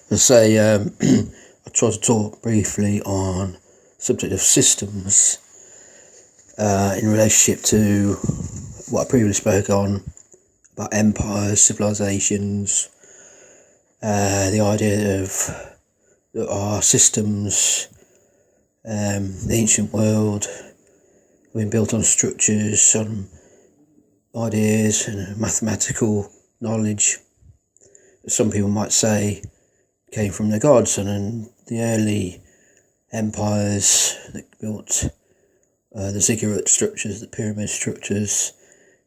I tried to talk briefly on the subject of systems in relationship to what I previously spoke on about empires, civilizations, the idea of our systems, the ancient world, have been built on structures, on ideas and mathematical knowledge. Some people might say came from the gods, and then the early empires that built the ziggurat structures, the pyramid structures,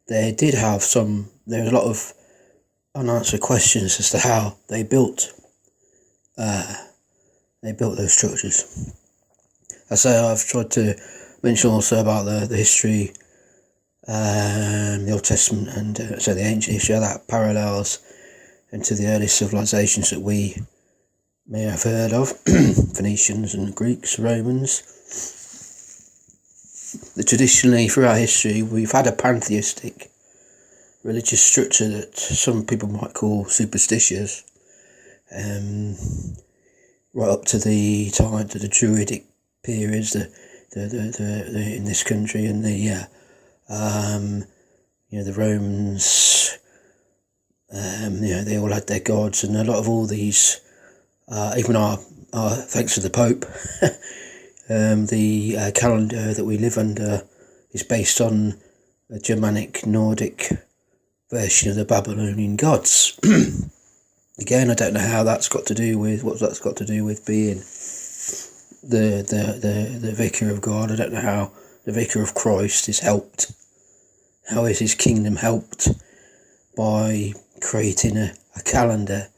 they did have there was a lot of unanswered questions as to how they built those structures. I've tried to mention also about the history, the Old Testament and the ancient history, how that parallels into the early civilizations that we may have heard of, Phoenicians and Greeks, Romans. Traditionally, throughout history, we've had a pantheistic religious structure that some people might call superstitious, right up to the Druidic periods, the in this country, and the Romans. They all had their gods, and a lot of all these, even our thanks to the Pope, the calendar that we live under is based on a Germanic, Nordic version of the Babylonian gods. Again, I don't know how that's got to do with being the vicar of God. I don't know how the vicar of Christ is helped. How is his kingdom helped by creating a calendar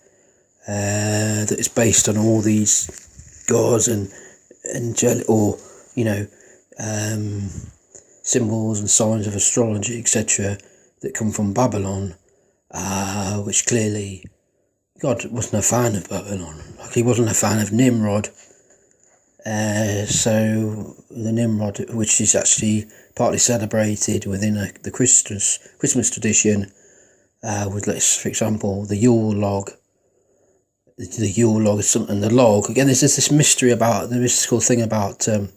that is based on all these gods and symbols and signs of astrology, etc., that come from Babylon, which clearly God wasn't a fan of Babylon. Like, he wasn't a fan of Nimrod. So the Nimrod, which is actually partly celebrated within the Christmas tradition, with, for example, the Yule log. The Yule log is something. The log, again, there's this mystery about the mystical thing about the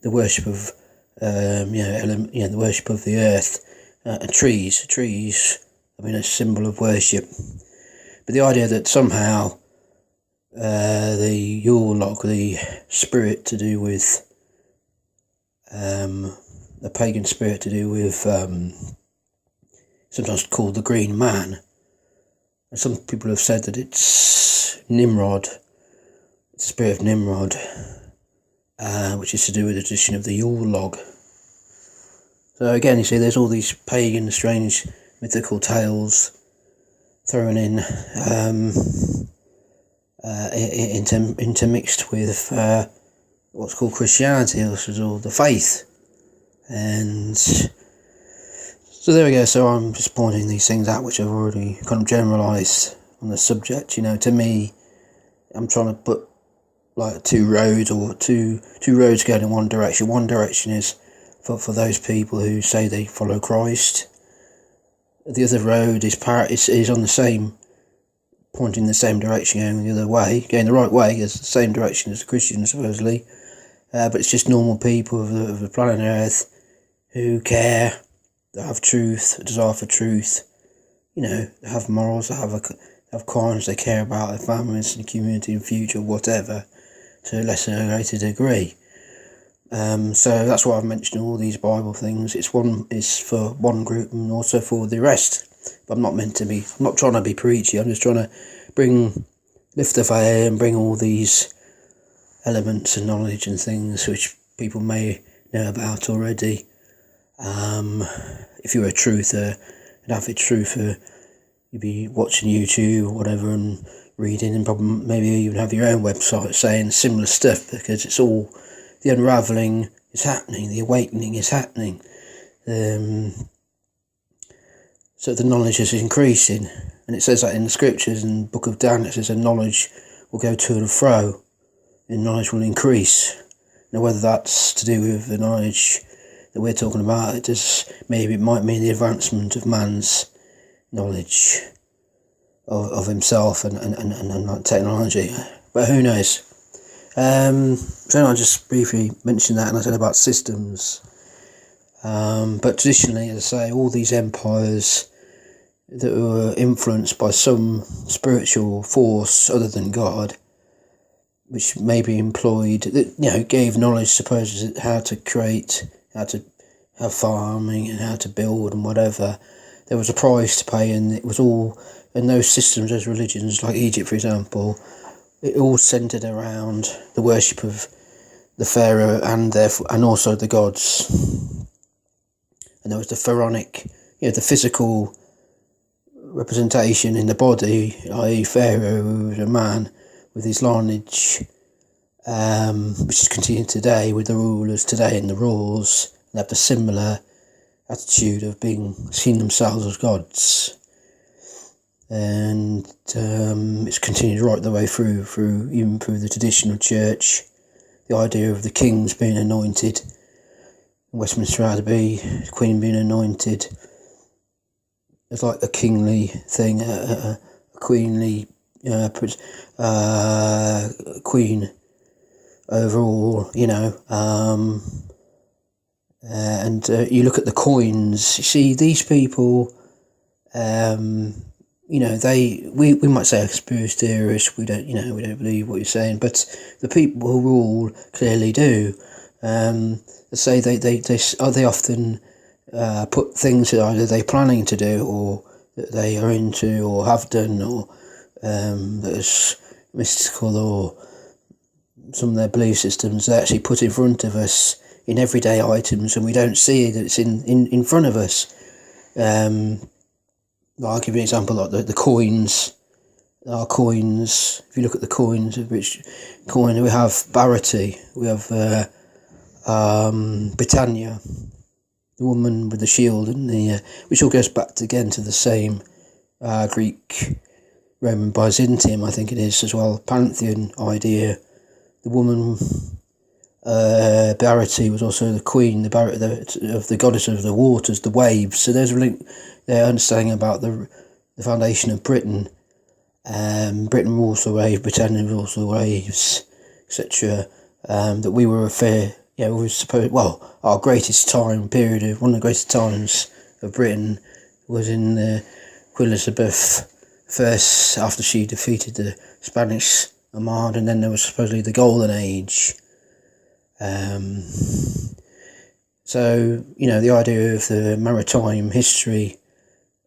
worship of the worship of the earth and trees. Trees, I mean, a symbol of worship. But the idea that somehow the Yule log, the spirit to do with the pagan spirit to do with sometimes called the Green Man, and some people have said that it's Nimrod, the spirit of Nimrod, which is to do with the tradition of the Yule log. So again, you see, there's all these pagan, strange, mythical tales thrown in, intermixed with what's called Christianity, which is all the faith. And so there we go. So I'm just pointing these things out, which I've already kind of generalised on the subject. To me, I'm trying to put like two roads going in one direction. One direction is for those people who say they follow Christ. The other road is on the same, pointing the same direction, going the other way, going the right way, is the same direction as the Christians, supposedly. But it's just normal people of the planet Earth who care, that have truth, a desire for truth, they have morals, they have crimes, they care about their families and community and future, whatever, to a lesser or greater degree. So that's why I've mentioned all these Bible things. It's for one group and also for the rest. But I'm not trying to be preachy. I'm just trying to lift the veil and bring all these elements and knowledge and things which people may know about already. If you're a truther, an avid truther, you'd be watching YouTube or whatever and reading, and probably maybe even have your own website saying similar stuff, because it's all, the unravelling is happening, the awakening is happening. So the knowledge is increasing, and it says that in the scriptures, in the book of Daniel, it says that knowledge will go to and fro, and knowledge will increase. Now, whether that's to do with the knowledge that we're talking about, it might mean the advancement of man's knowledge, of himself and like technology. But who knows? So I just briefly mentioned that, and I said about systems. But traditionally, as I say, all these empires that were influenced by some spiritual force other than God, which maybe employed, that gave knowledge, supposedly, how to create, how to have farming and how to build and whatever. There was a price to pay, and it was all, and those systems, those religions, like Egypt, for example, it all centered around the worship of the pharaoh and therefore, and also the gods. And there was the pharaonic, the physical representation in the body, i.e. Pharaoh, who was a man with his lineage, which is continued today with the rulers today and the rules, and have the similar attitude of seeing themselves as gods. And it's continued right the way through even through the traditional church. The idea of the kings being anointed, Westminster Abbey, the Queen being anointed. It's like a kingly thing, a queenly queen overall, and you look at the coins. You see, these people, we might say conspiracy theorists. We don't believe what you're saying, but the people who rule clearly do. Say they often put things that either they're planning to do or that they are into or have done, or that's mystical, or some of their belief systems they actually put in front of us in everyday items, and we don't see that it's in front of us. I'll give you an example, like the coins. Our coins, if you look at the coins, which coin we have, Barity, we have Britannia, the woman with the shield, and which all goes back again to the same Greek, Roman, Byzantium, I think it is as well, pantheon idea. The woman Barity was also the queen, of the goddess of the waters, the waves. So there's a link, their understanding about the foundation of Britain. Britain also waves, Britannia also waves, etc. That we were our greatest time period, one of the greatest times of Britain was in Queen Elizabeth first, after she defeated the Spanish Armada, and then there was supposedly the Golden Age. So, the idea of the maritime history,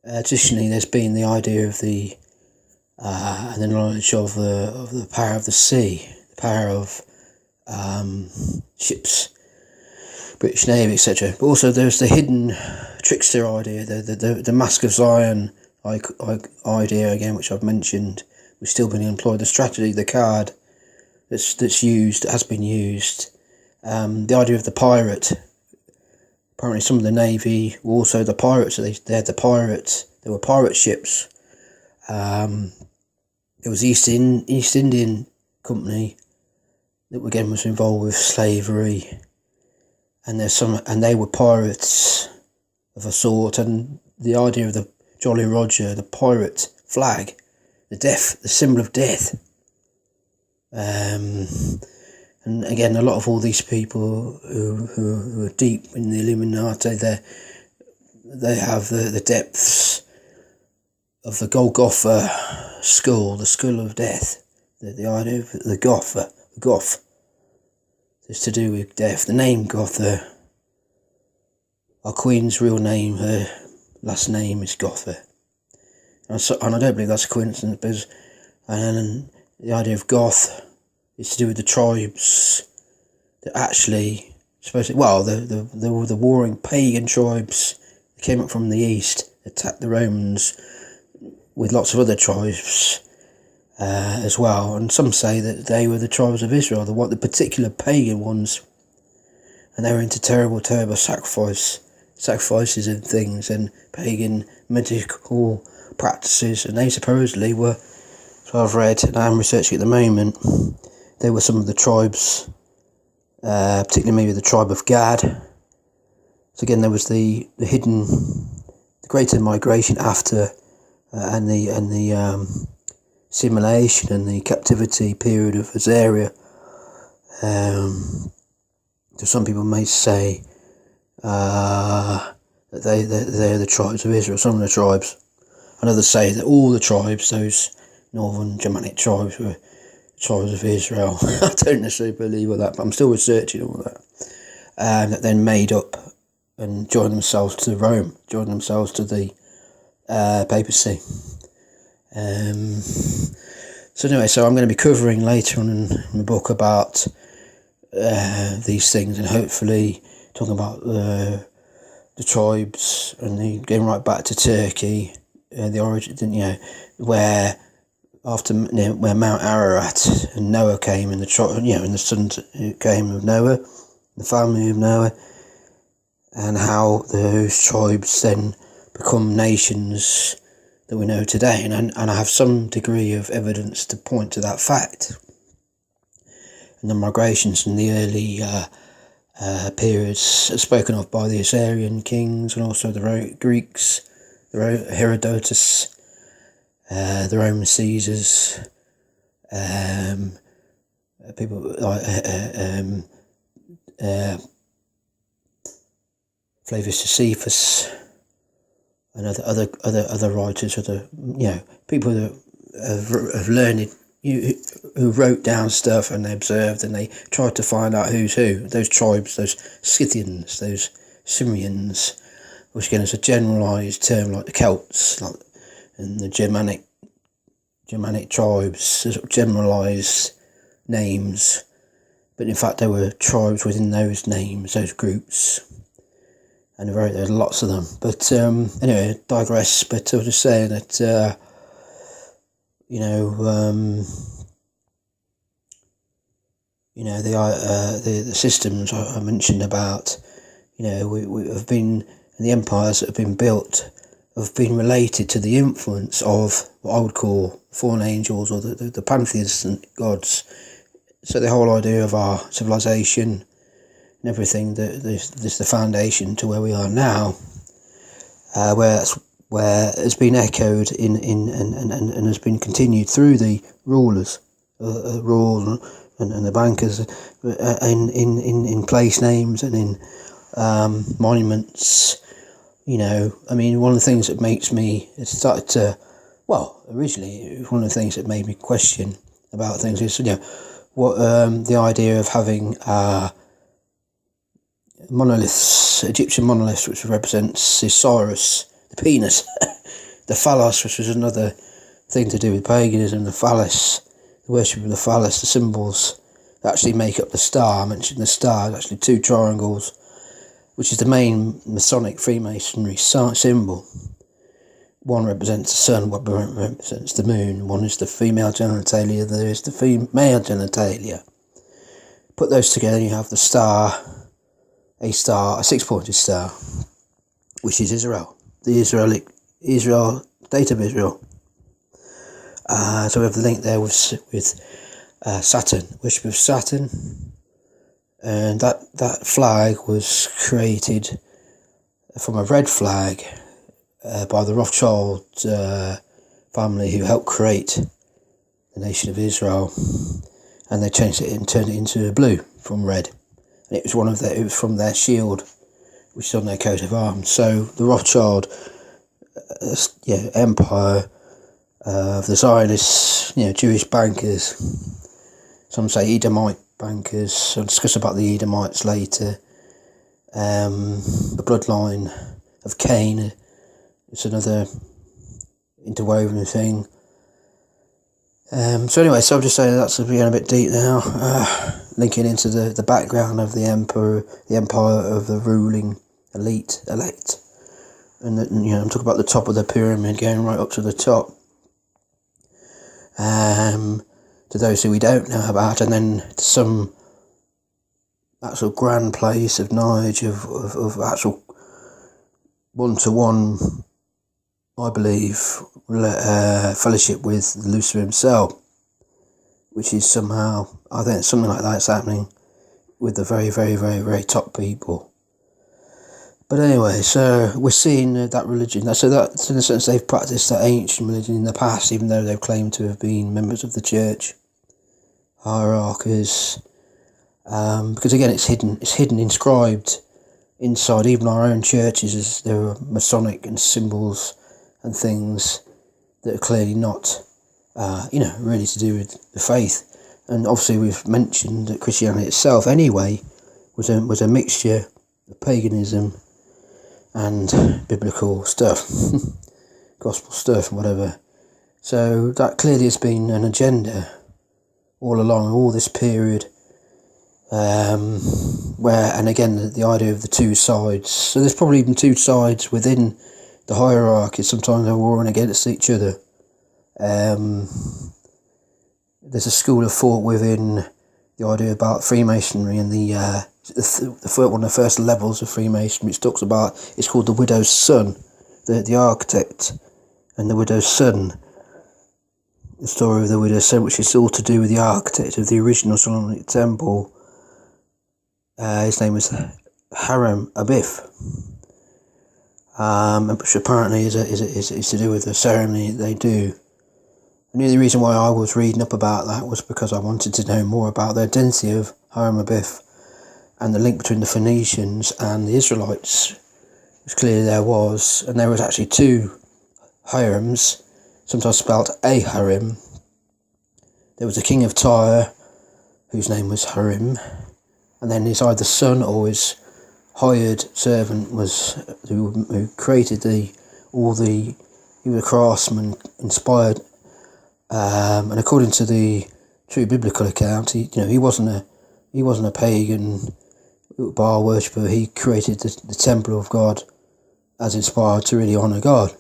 traditionally there's been the idea of the knowledge of the power of the sea, the power of ships, British Navy, etc. But also there's the hidden trickster idea, the Mask of Zion idea again, which I've mentioned, which still being employed. The strategy, the card that's used, has been used. The idea of the pirate. Apparently some of the Navy were also the pirates. So they had the pirates. There were pirate ships. There was the East Indian Company that again was involved with slavery. And they were pirates of a sort. And the idea of the Jolly Roger, the pirate flag, the symbol of death. And again, a lot of all these people who are deep in the Illuminati, they have the depths of the Golgotha skull, the skull of death. The idea of the Goth. It's to do with death. The name Gotha, our Queen's real name, her last name is Gotha. And I don't believe that's a coincidence, and the idea of Goth is to do with the tribes that actually, the warring pagan tribes that came up from the east, attacked the Romans with lots of other tribes as well. And some say that they were the tribes of Israel, the particular pagan ones, and they were into terrible sacrifices and things, and pagan medical practices, and they supposedly were, so I've read and I'm researching at the moment, they were some of the tribes, particularly maybe the tribe of Gad. So again, there was the greater migration after and the simulation and the captivity period of Azaria. So some people may say that they're the tribes of Israel, some of the tribes, and others say that all the tribes, those northern Germanic tribes, were tribes of Israel. I don't necessarily believe all that, but I'm still researching all that. That then made up and joined themselves to Rome, joined themselves to the papacy. So anyway, so I'm going to be covering later on in the book about these things, and hopefully talking about the tribes and getting right back to Turkey, the origin, where after where Mount Ararat and Noah came, and and the sons who came of Noah, the family of Noah, and how those tribes then become nations that we know today, and I have some degree of evidence to point to that fact. And the migrations in the early periods spoken of by the Assyrian kings, and also the Greeks, Herodotus, the Roman Caesars, people like Flavius Josephus, and other writers, people that have learned, who wrote down stuff, and they observed and they tried to find out who's who. Those tribes, those Scythians, those Sumerians, which again is a generalised term, like the Celts, and the Germanic tribes, generalised names, but in fact there were tribes within those names, those groups, and there are lots of them. But anyway, I digress. But I was just saying that the systems I mentioned about, we have been, the empires that have been built have been related to the influence of what I would call fallen angels, or the pantheistic gods. So the whole idea of our civilization and everything, there's the foundation to where we are now, where it's been echoed in and has been continued through the rulers, and the bankers, in place names and in monuments. One of the things that makes me originally one of the things that made me question about things is what the idea of having monoliths, Egyptian monoliths, which represents Osiris, the penis, the phallus, which was another thing to do with paganism, the phallus, the worship of the phallus, the symbols that actually make up the star. I mentioned the star is actually two triangles, which is the main Masonic Freemasonry symbol. One represents the sun, one represents the moon, one is the female genitalia, the other is the male genitalia. Put those together and you have the star, a six-pointed star, which is Israel, the Israel, state of Israel. So we have the link there with Saturn, worship of Saturn, and that flag was created from a red flag by the Rothschild family, who helped create the nation of Israel, and they changed it and turned it into blue from red, and it was from their shield, which is on their coat of arms. So the Rothschild empire of the Zionists, Jewish bankers, some say Edomite bankers. I'll discuss about the Edomites later. The bloodline of Cain, it's another interwoven thing. So anyway, so I'll just say that's getting a bit deep now, linking into the background of the empire of the ruling elite, and I'm talking about the top of the pyramid, going right up to the top. To those who we don't know about, and then to some actual grand place of knowledge of actual one-to-one, I believe, fellowship with Lucifer himself, which is somehow, I think something like that's happening with the very, very, very, very top people. But anyway, so we're seeing that religion. So that's in a sense they've practiced that ancient religion in the past, even though they've claimed to have been members of the church hierarchies. Because again, it's hidden, inscribed inside even our own churches, as there are Masonic and symbols and things that are clearly not, really to do with the faith. And obviously, we've mentioned that Christianity itself, anyway, was a mixture of paganism and biblical stuff, gospel stuff and whatever. So that clearly has been an agenda all along, all this period, where, and again, the idea of the two sides. So there's probably even two sides within the hierarchy. Sometimes they're warring against each other. There's a school of thought within the idea about Freemasonry and one of the first levels of Freemasonry, which talks about, it's called the widow's son, the architect and the widow's son. The story of the widow's son, which is all to do with the architect of the original Solomonic temple. His name was Hiram Abiff, which apparently is to do with the ceremony they do. And the only reason why I was reading up about that was because I wanted to know more about the identity of Hiram Abiff and the link between the Phoenicians and the Israelites, which clearly there was. And there was actually two Hirams, sometimes spelled Ahiram. There was the king of Tyre, whose name was Hiram, and then his either son or his hired servant was who created he was a craftsman, inspired. And according to the true biblical account, he wasn't a pagan Baal worshipper. He created the temple of God as inspired to really honour God.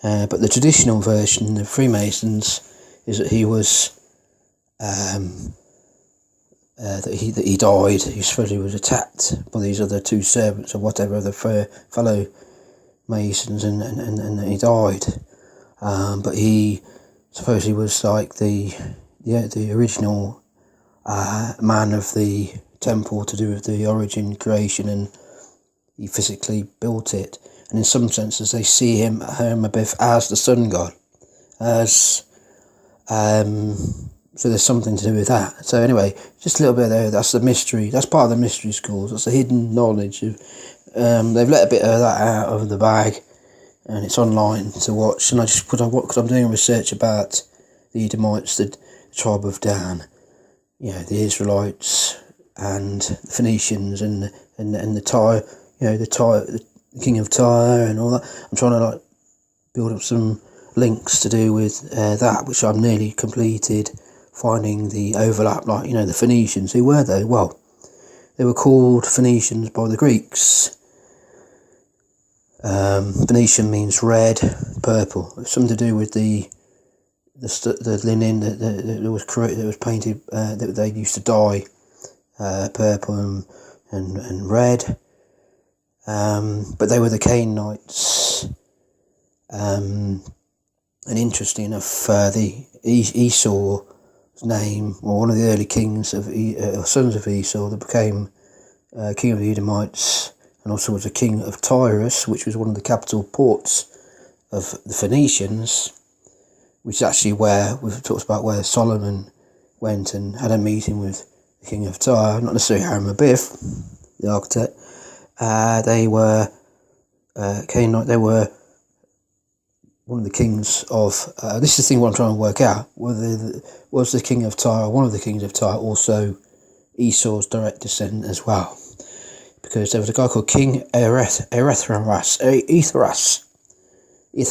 But the traditional version of Freemasons is that he was that he died. He supposedly was attacked by these other two servants or whatever, the fellow Masons, and he died. But he supposedly was like the original man of the temple, to do with the origin, creation, and he physically built it. And in some senses, they see him, Hiram Abiff, as the sun god, so there's something to do with that. So anyway, just a little bit there. That's the mystery. That's part of the mystery schools. That's the hidden knowledge. They've let a bit of that out of the bag, and it's online to watch. And I just because I'm doing research about the Edomites, the tribe of Dan, the Israelites, and the Phoenicians, and the Tyre, the king of Tyre, and all that. I'm trying to build up some links to do with that, which I've nearly completed. Finding the overlap, the Phoenicians. Who were they? Well, they were called Phoenicians by the Greeks. Phoenician means red, purple. It's something to do with the linen that was painted, that they used to dye purple and red. But they were the Canaanites. And interesting enough, the Esau's name, or one of the early kings sons of Esau, that became king of the Edomites, and also was a king of Tyrus, which was one of the capital ports of the Phoenicians, which is actually where we've talked about, where Solomon went and had a meeting with the king of Tyre, not necessarily Hiram Abiff, the architect. They were Canaanite. They were one of the kings of, this is the thing what I'm trying to work out, was the king of Tyre, one of the kings of Tyre, also Esau's direct descendant as well. Because there was a guy called King Eithras, which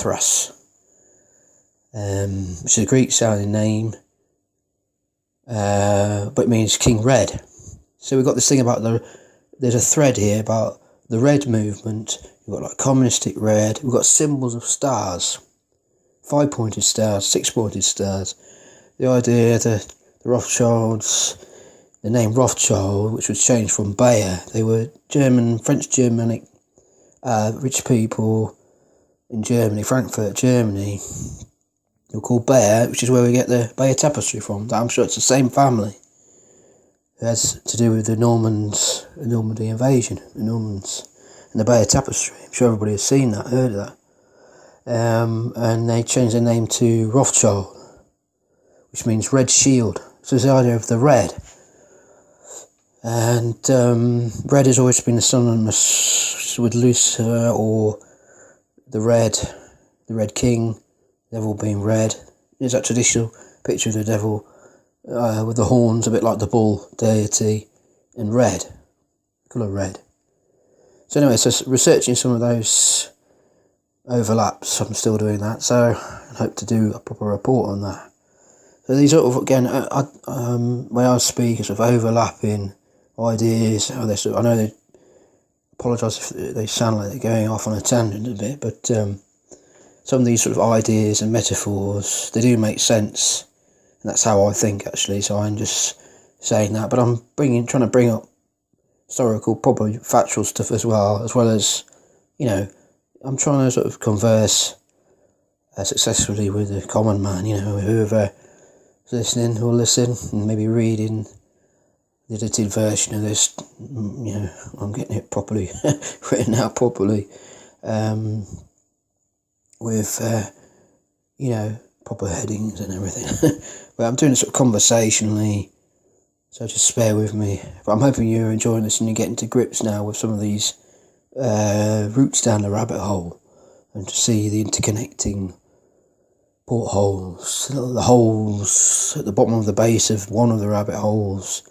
is a Greek sounding name, but it means King Red. So we've got this thing about there's a thread here about the red movement. We've got communistic red, we've got symbols of stars, 5-pointed stars, 6-pointed stars. The idea that the Rothschilds, the name Rothschild, which was changed from Bayer, they were French Germanic rich people in Germany, Frankfurt, Germany. They were called Bayer, which is where we get the Bayer tapestry from. I'm sure it's the same family. It has to do with the Normandy invasion, the Normans. in the Bay of Tapestry. I'm sure everybody has seen that, heard of that. And they changed their name to Rothschild, which means red shield. So it's the idea of the red. And red has always been synonymous with Lucifer, or the Red King, devil being red. There's that traditional picture of the devil with the horns, a bit like the bull deity, and red, colour red. So anyway, so researching some of those overlaps, I'm still doing that, so I hope to do a proper report on that. So these sort of, again, when I speak, sort of overlapping ideas, I know they apologise if they sound like they're going off on a tangent a bit, but some of these sort of ideas and metaphors, they do make sense, and that's how I think, actually. So I'm just saying that, but I'm trying to bring up historical, probably factual stuff as well as, you know, I'm trying to sort of converse successfully with the common man, you know, whoever is listening will listen, and maybe reading the edited version of this, you know, I'm getting it properly written out properly, with you know, proper headings and everything. But I'm doing it sort of conversationally, so just bear with me. But I'm hoping you're enjoying this and you're getting to grips now with some of these routes down the rabbit hole, and to see the interconnecting portholes, the holes at the bottom of the base of one of the rabbit holes.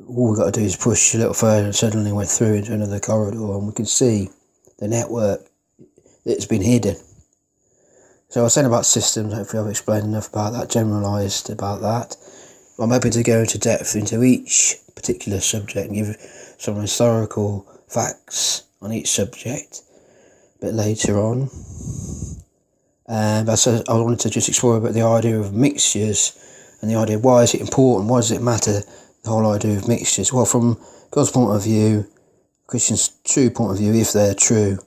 All we've got to do is push a little further, and suddenly we're through into another corridor, and we can see the network that's been hidden. So I was saying about systems, hopefully I've explained enough about that, generalised about that. I'm hoping to go into depth into each particular subject and give some historical facts on each subject a bit later on. But I wanted to just explore a bit the idea of mixtures, and the idea of why is it important, why does it matter, the whole idea of mixtures. Well, from God's point of view, Christians' true point of view, if they're true,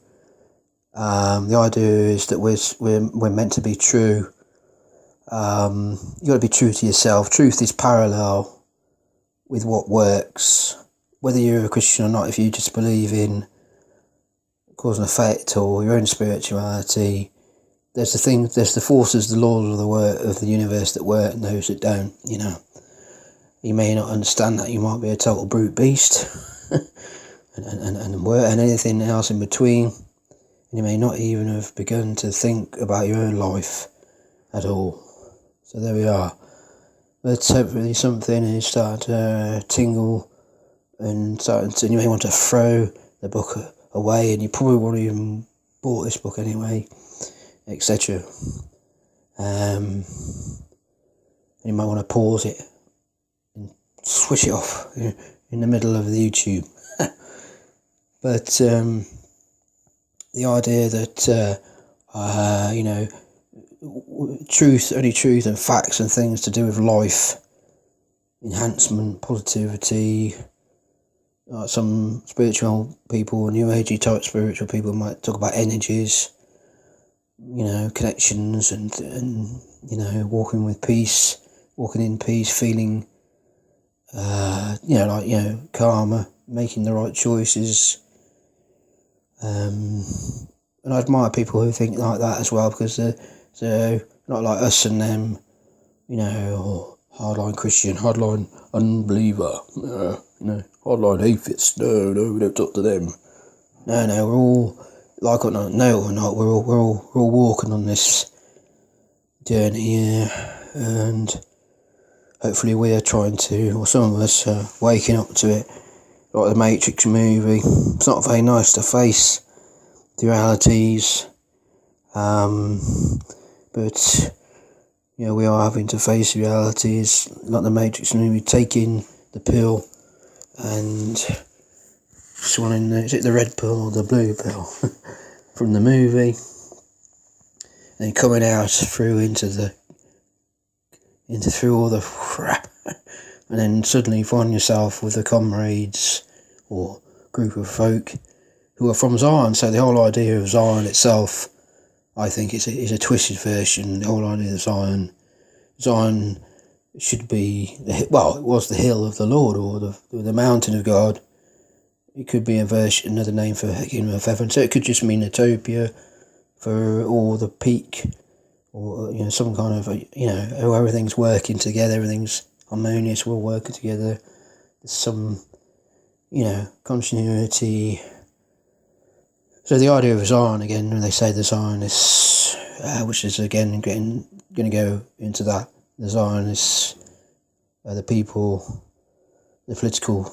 the idea is that we're meant to be true. You've got to be true to yourself. Truth is parallel with what works, whether you're a Christian or not. If you just believe in cause and effect or your own spirituality, there's the forces, the laws of the universe that work, and those that don't. You know, you may not understand that. You might be a total brute beast, and anything else in between. And you may not even have begun to think about your own life at all. So there we are. But hopefully something is starting to tingle, and you may want to throw the book away, and you probably won't even bought this book anyway, etc. And you might want to pause it and switch it off in the middle of the YouTube. But the idea that you know, only truth and facts and things to do with life, enhancement, positivity. Some spiritual people, New Agey type spiritual people, might talk about energies, you know, connections, and you know, walking in peace, feeling, you know, like, you know, karma, making the right choices. And I admire people who think like that as well, because they're not like us and them, you know, hardline Christian, hardline unbeliever, you know, hardline atheist. No, we don't talk to them. No, we're all, like or not, we're all walking on this journey here, and hopefully we are trying to, or some of us are waking up to it, like the Matrix movie. It's not very nice to face the realities, but you know, we are having to face the realities, like the Matrix movie, taking the pill and swallowing is it the red pill or the blue pill from the movie, and then coming out through through all the crap, and then suddenly you find yourself with the comrades or group of folk who are from Zion. So the whole idea of Zion itself, I think, is a twisted version. The whole idea of Zion should be, it was the hill of the Lord, or the mountain of God, it could be another name for Kingdom of Heaven. So it could just mean Utopia or the peak, or some kind of how everything's working together, everything's harmonious, we're all working together. There's some continuity. So the idea of Zion again, when they say the Zionists, which is again going to go into that, the Zionists are the people, the political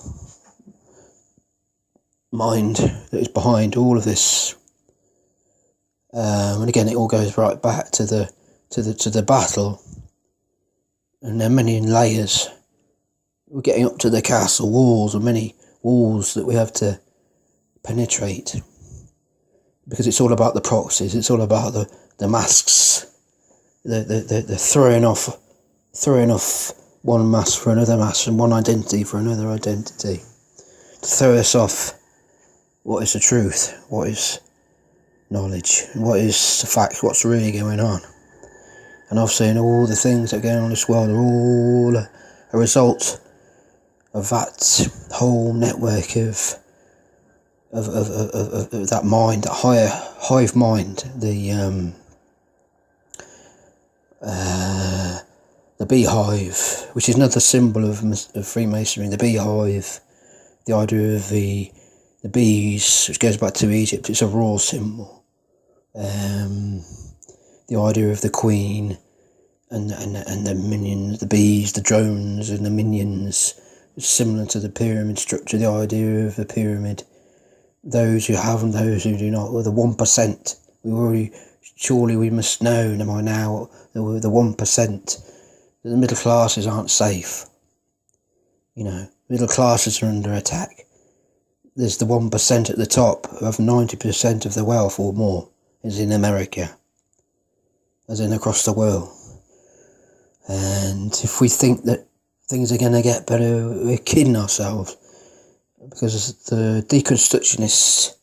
mind that is behind all of this. And again, it all goes right back to the battle, and there are many layers. We're getting up to the castle walls, and many walls that we have to penetrate, because it's all about the proxies. It's all about the masks, the throwing off one mask for another mask, and one identity for another identity, to throw us off what is the truth, what is knowledge, what is the fact, what's really going on. And obviously, all the things that are going on in this world are all a result of that whole network of that mind, that higher hive mind, the beehive, which is another symbol of Freemasonry. The beehive, the idea of the bees, which goes back to Egypt. It's a raw symbol. The idea of the queen and the minions, the bees, the drones, and the minions. It's similar to the pyramid structure. The idea of the pyramid. Those who have and those who do not, or the 1%. Surely we must know by now, the 1%, that the middle classes aren't safe. Middle classes are under attack. There's the 1% at the top who have 90% of the wealth or more, is in America, as in across the world. And if we think that things are going to get better, we're kidding ourselves. Because the deconstructionist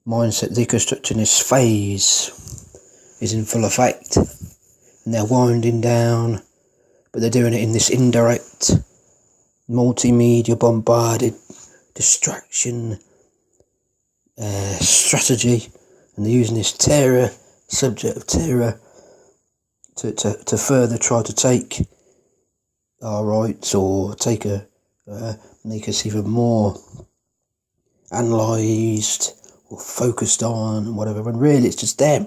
mindset, deconstructionist phase is in full effect. And they're winding down, but they're doing it in this indirect, multimedia bombarded distraction strategy. And they're using this subject of terror, to further try to take our rights, or make us even more analysed or focused on, whatever, when really it's just them.